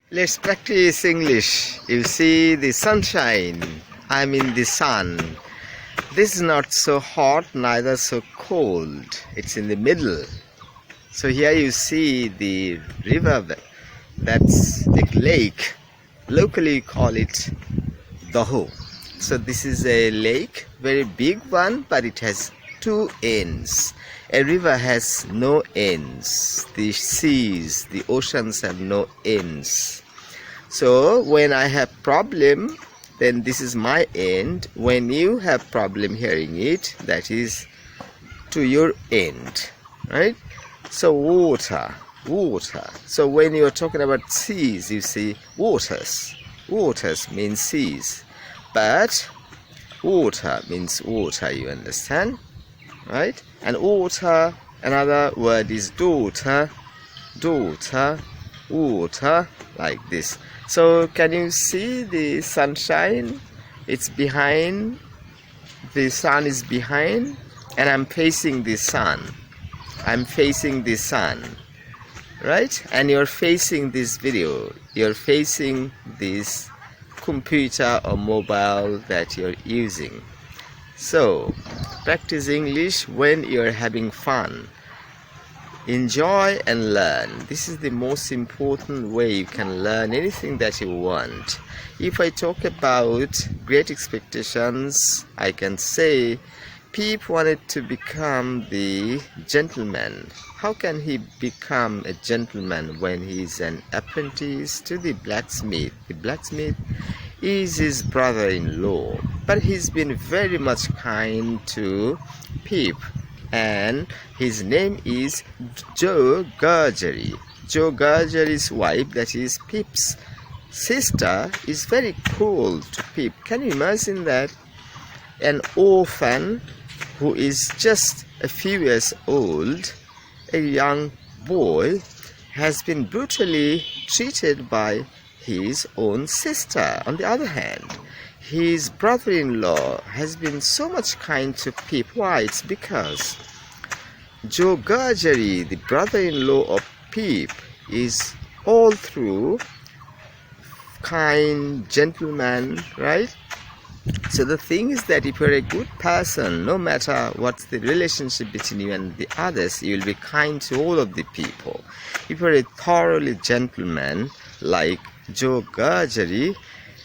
Let's practice English. You see the sunshine. I'm in the sun. This is not so hot, neither so cold. It's in the middle. So here you see the river. That's the lake. Locally you call it Daho. So this is a lake, very big one, but it has two ends. A river has no ends. The seas, the oceans have no ends. So when I have problem, then this is my end. When you have problem hearing it, that is to your end, right? So water. So when you're talking about seas, you see waters. Waters means seas, but water means water, you understand, right? And water, another word is daughter, water, like this. So can you see the sunshine? It's behind, the sun is behind, and I'm facing the sun. Right? And you're facing this video, you're facing this computer or mobile that you're using. So practice English when you're having fun. Enjoy and learn. This is the most important way you can learn anything that you want. If I talk about Great Expectations, I can say Pip wanted to become the gentleman. How can he become a gentleman when he is an apprentice to the blacksmith? The blacksmith is his brother-in-law, but he's been very much kind to Pip, and his name is Joe Gargery. Joe Gargery's wife, that is Pip's sister, is very cruel to Pip. Can you imagine that? An orphan who is just a few years old, a young boy, has been brutally treated by his own sister. On the other hand, his brother-in-law has been so much kind to Pip. Why? It's because Joe Gargery, the brother-in-law of Pip, is all through kind gentleman, right? So the thing is that if you're a good person, no matter what's the relationship between you and the others, you will be kind to all of the people. If you're a thoroughly gentleman like Joe Gargery,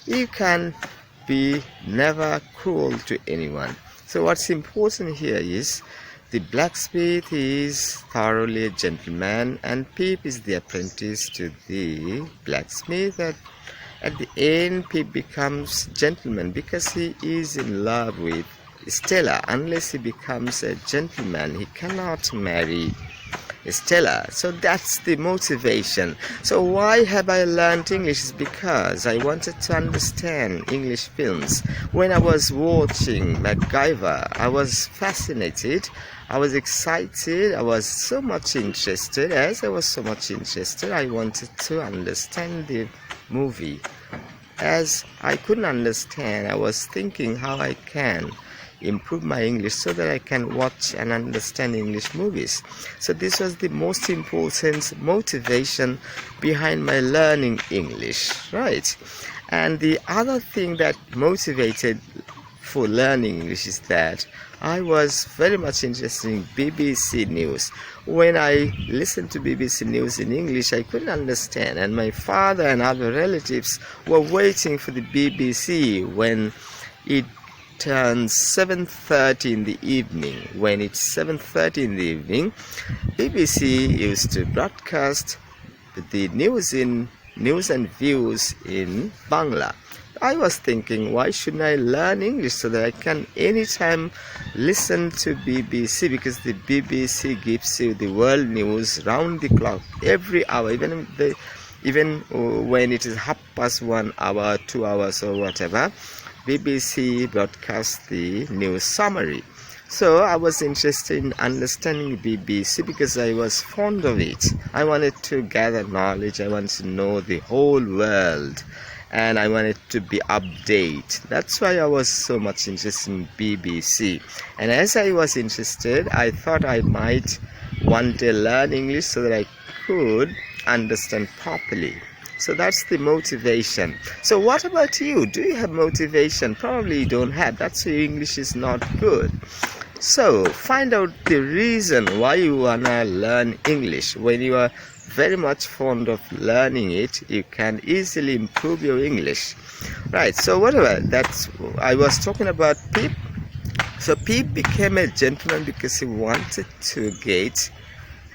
you can be never cruel to anyone. So what's important here is the blacksmith is thoroughly a gentleman, and Pip is the apprentice to the blacksmith. At the end, Pip becomes gentleman because he is in love with Stella. Unless he becomes a gentleman, he cannot marry Stella. So that's the motivation. So why have I learned English? Is because I wanted to understand English films. When I was watching MacGyver, I was fascinated, I was excited, I was so much interested. As I was so much interested, I wanted to understand the movie. As I couldn't understand, I was thinking how I can improve my English so that I can watch and understand English movies. So this was the most important motivation behind my learning English, right? And the other thing that motivated for learning English is that I was very much interested in BBC News. When I listened to BBC News in English, I couldn't understand, and my father and other relatives were waiting for the BBC when it turns 7:30 in the evening. When it's 7:30 in the evening, BBC used to broadcast the news and views in Bangla. I was thinking, why shouldn't I learn English so that I can anytime listen to BBC, because the BBC gives you the world news round the clock every hour, even when it is 1:30, 1 hour, 2 hours or whatever. BBC broadcasts the news summary. So I was interested in understanding BBC because I was fond of it. I wanted to gather knowledge, I wanted to know the whole world, and I wanted to be updated. That's why I was so much interested in BBC. And as I was interested, I thought I might one day learn English so that I could understand properly. So that's the motivation. So what about you? Do you have motivation? Probably you don't have. That's why your English is not good. So find out the reason why you wanna learn English. When you are very much fond of learning it, you can easily improve your English. Right, so whatever, that's I was talking about Pip. So Pip became a gentleman because he wanted to get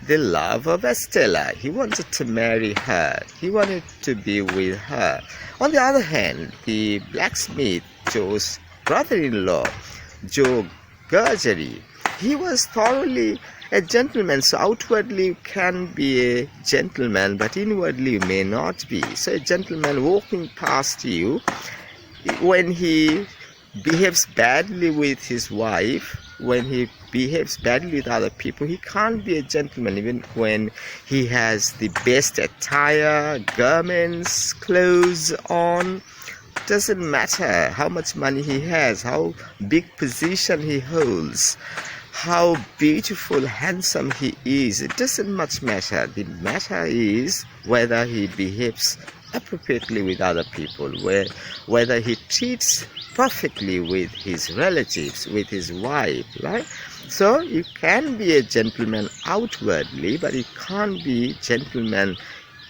the love of Estella. He wanted to marry her. He wanted to be with her. On the other hand, the blacksmith, Joe's brother-in-law, Joe Gurgery, he was thoroughly a gentleman. So outwardly you can be a gentleman, but inwardly you may not be. So a gentleman walking past you, when he behaves badly with his wife, when he behaves badly with other people, he can't be a gentleman even when he has the best attire, garments, clothes on. Doesn't matter how much money he has, how big position he holds, how beautiful, handsome he is. It doesn't much matter. The matter is whether he behaves appropriately with other people, whether he treats perfectly with his relatives, with his wife, right? So you can be a gentleman outwardly, but you can't be gentleman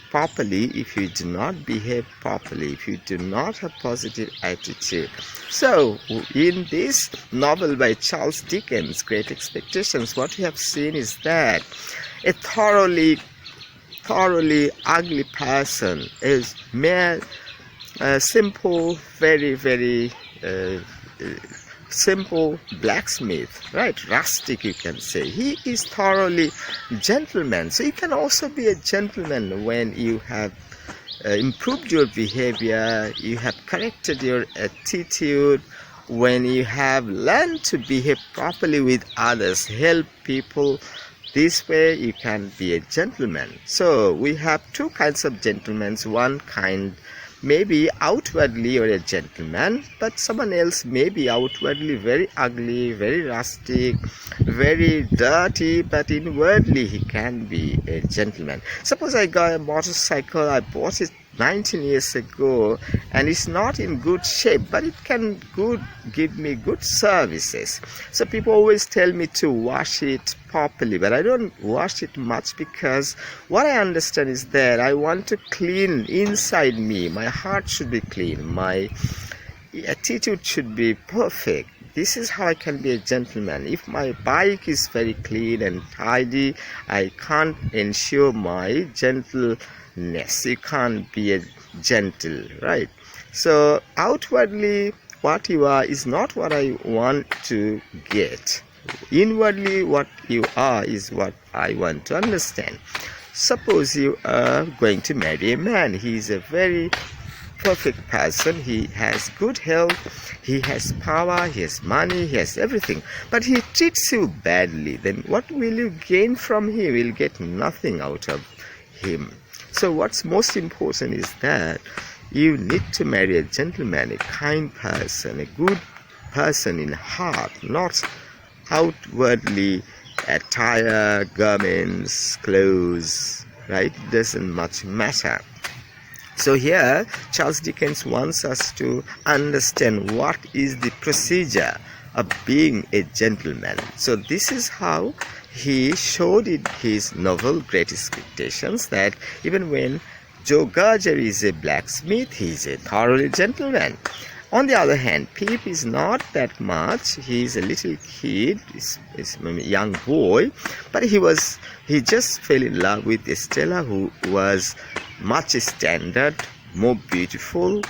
properly if you do not behave properly, if you do not have positive attitude. So in this novel by Charles Dickens, Great Expectations, what we have seen is that a thoroughly ugly person is mere simple, very simple blacksmith, right? Rustic, you can say. He is thoroughly gentleman. So you can also be a gentleman when you have improved your behavior, you have corrected your attitude, when you have learned to behave properly with others, help people. This way you can be a gentleman. So we have two kinds of gentlemen. One kind, maybe outwardly you're a gentleman, but someone else may be outwardly very ugly, very rustic, very dirty, but inwardly he can be a gentleman. Suppose I got a motorcycle, I bought it 19 years ago, and it's not in good shape, but it can give me good services. So people always tell me to wash it properly, but I don't wash it much, because what I understand is that I want to clean inside me. My heart should be clean, my attitude should be perfect. This is how I can be a gentleman. If my bike is very clean and tidy, I can't ensure my gentleness. You can't be a gentle, right? So outwardly what you are is not what I want to get. Inwardly what you are is what I want to understand. Suppose you are going to marry a man. He is a very perfect person. He has good health, he has power, he has money, he has everything, but he treats you badly. Then what will you gain from him? You will get nothing out of him. So what's most important is that you need to marry a gentleman, a kind person, a good person in heart, not outwardly attire, garments, clothes, right? It doesn't much matter. So here Charles Dickens wants us to understand what is the procedure of being a gentleman. So this is how he showed in his novel Great Expectations, that even when Joe Gurgery is a blacksmith, he is a thoroughly gentleman. On the other hand, Pip is not that much. He is a little kid, is a young boy, but he just fell in love with Estella, who was much standard, more beautiful,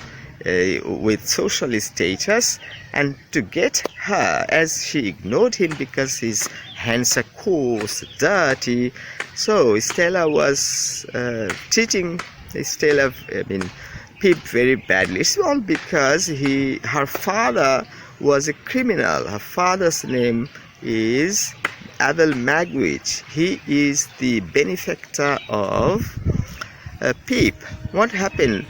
with social status, and to get her, as she ignored him because his hands are coarse, dirty, so Stella was treating Pip very badly. It's all because her father was a criminal. Her father's name is Abel Magwitch. He is the benefactor of Pip. What happened?